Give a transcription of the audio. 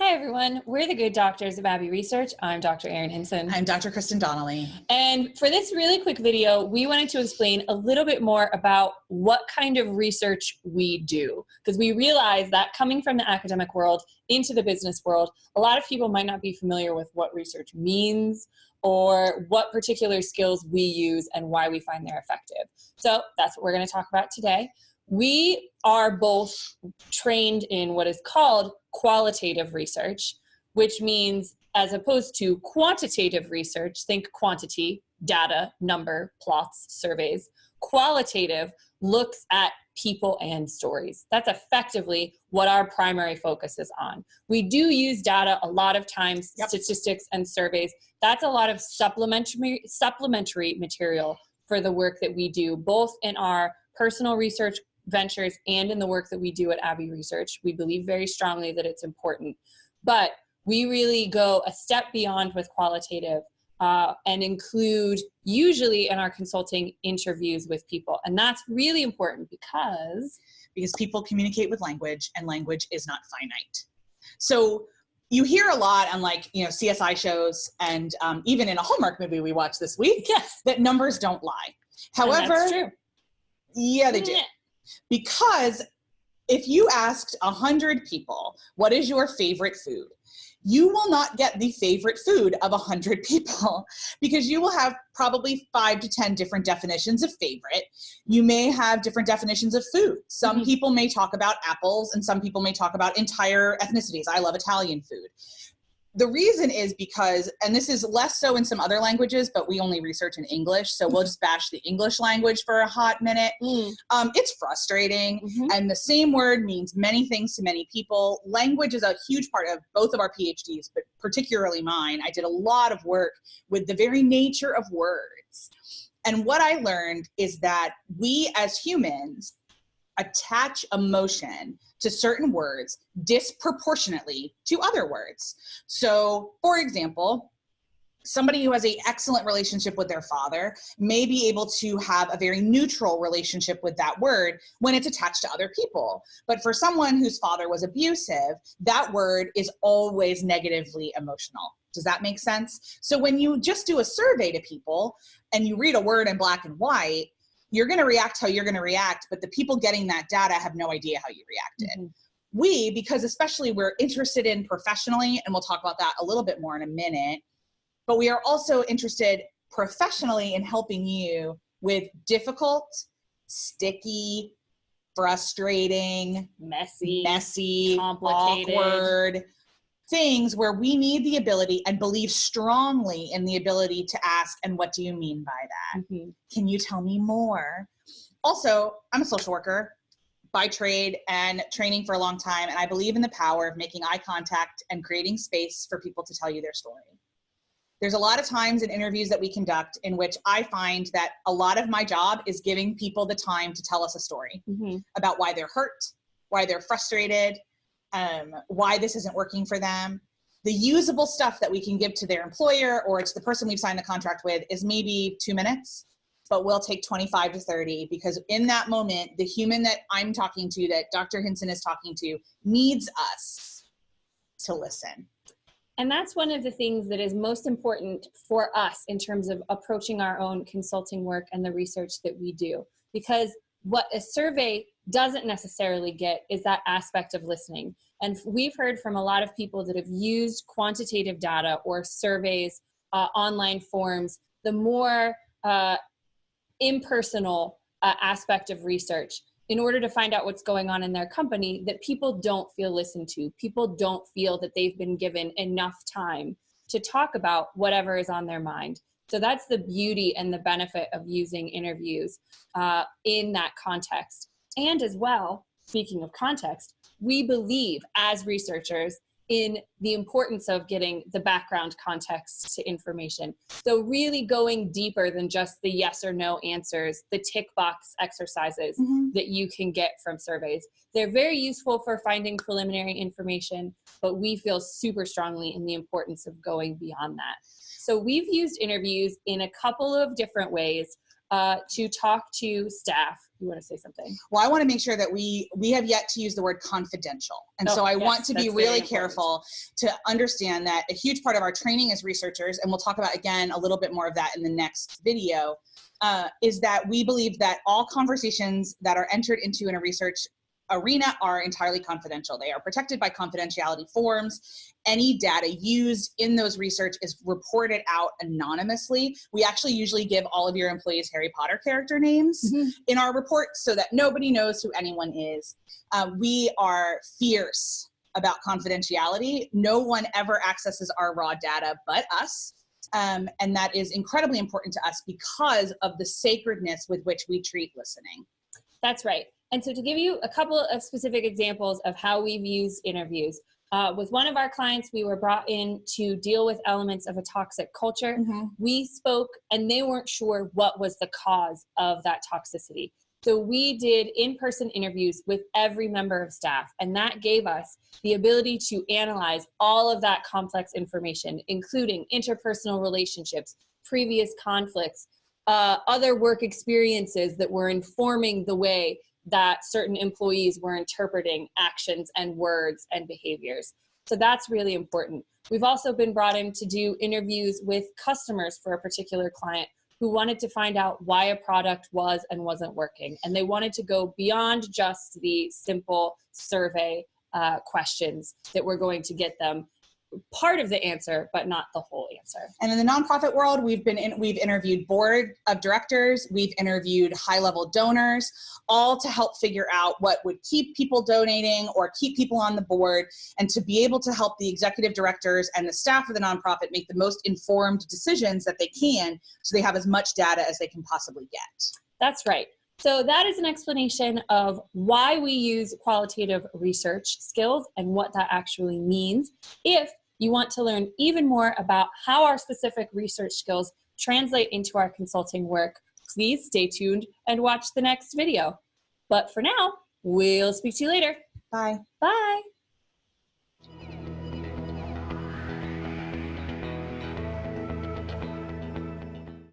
Hi, everyone. We're the Good Doctors of Abbey Research. I'm Dr. Erin Hinson. I'm Dr. Kristen Donnelly. And for this really quick video, we wanted to explain a little bit more about what kind of research we do. Because we realize that coming from the academic world into the business world, a lot of people might not be familiar with what research means or what particular skills we use and why we find they're effective. So that's what we're going to talk about today. We are both trained in what is called qualitative research, which means as opposed to quantitative research, think quantity, data, number, plots, surveys. Qualitative looks at people and stories. That's effectively what our primary focus is on. We do use data a lot of times, statistics and surveys. That's a lot of supplementary material for the work that we do, both in our personal research ventures and in the work that we do at Abbey Research. We believe very strongly that it's important, but we really go a step beyond with qualitative and include usually in our consulting interviews with people. And that's really important because people communicate with language, and language is not finite. So you hear a lot on CSI shows and even in a Hallmark movie we watched this week, that numbers don't lie. However, that's true. Yeah, they do. Because if you asked 100 people, what is your favorite food? You will not get the favorite food of 100 people because you will have probably 5 to 10 different definitions of favorite. You may have different definitions of food. Some people may talk about apples and some people may talk about entire ethnicities. I love Italian food. The reason is because, and this is less so in some other languages, but we only research in English, so we'll just bash the English language for a hot minute. It's frustrating, and the same word means many things to many people. Language is a huge part of both of our PhDs, but particularly mine. I did a lot of work with the very nature of words. And what I learned is that we as humans attach emotion to certain words disproportionately to other words. So, for example, somebody who has an excellent relationship with their father may be able to have a very neutral relationship with that word when it's attached to other people. But for someone whose father was abusive, that word is always negatively emotional. Does that make sense? So when you just do a survey to people and you read a word in black and white, you're going to react how you're going to react, but the people getting that data have no idea how you reacted. We, because especially we're interested in professionally, and we'll talk about that a little bit more in a minute, but we are also interested professionally in helping you with difficult, sticky, frustrating, messy, complicated, awkward things where we need the ability and believe strongly in the ability to ask, and what do you mean by that? Can you tell me more? Also, I'm a social worker by trade and training for a long time, and I believe in the power of making eye contact and creating space for people to tell you their story. There's a lot of times in interviews that we conduct in which I find that a lot of my job is giving people the time to tell us a story about why they're hurt, why they're frustrated, why this isn't working for them. The usable stuff that we can give to their employer or to the person we've signed the contract with is maybe 2 minutes, but we'll take 25 to 30 because in that moment, the human that I'm talking to, that Dr. Hinson is talking to, needs us to listen. And that's one of the things that is most important for us in terms of approaching our own consulting work and the research that we do. Because what a survey doesn't necessarily get is that aspect of listening. And we've heard from a lot of people that have used quantitative data or surveys, online forms, the more impersonal aspect of research in order to find out what's going on in their company, that people don't feel listened to. People don't feel that they've been given enough time to talk about whatever is on their mind. So that's the beauty and the benefit of using interviews in that context. And as well, speaking of context, we believe as researchers in the importance of getting the background context to information. So really going deeper than just the yes or no answers, the tick box exercises that you can get from surveys. They're very useful for finding preliminary information, but we feel super strongly in the importance of going beyond that. So we've used interviews in a couple of different ways. to talk to staff. You want to say something? Well, I want to make sure that we have yet to use the word confidential. And so I want to be really careful to understand that a huge part of our training as researchers, and we'll talk about again a little bit more of that in the next video, is that we believe that all conversations that are entered into in a research arena are entirely confidential. They are protected by confidentiality forms. Any data used in those research is reported out anonymously. We actually usually give all of your employees Harry Potter character names in our reports so that nobody knows who anyone is. We are fierce about confidentiality. No one ever accesses our raw data but us. And that is incredibly important to us because of the sacredness with which we treat listening. That's right. And so to give you a couple of specific examples of how we've used interviews, with one of our clients, we were brought in to deal with elements of a toxic culture. We spoke and they weren't sure what was the cause of that toxicity. So we did in-person interviews with every member of staff, and that gave us the ability to analyze all of that complex information, including interpersonal relationships, previous conflicts, other work experiences that were informing the way that certain employees were interpreting actions and words and behaviors. So that's really important. We've also been brought in to do interviews with customers for a particular client who wanted to find out why a product was and wasn't working. And they wanted to go beyond just the simple survey questions that were going to get them part of the answer, but not the whole answer. And in the nonprofit world, we've interviewed board of directors, we've interviewed high-level donors, all to help figure out what would keep people donating or keep people on the board, and to be able to help the executive directors and the staff of the nonprofit make the most informed decisions that they can, so they have as much data as they can possibly get. That's right. So that is an explanation of why we use qualitative research skills and what that actually means. If you want to learn even more about how our specific research skills translate into our consulting work, please stay tuned and watch the next video. But for now, we'll speak to you later. Bye. Bye.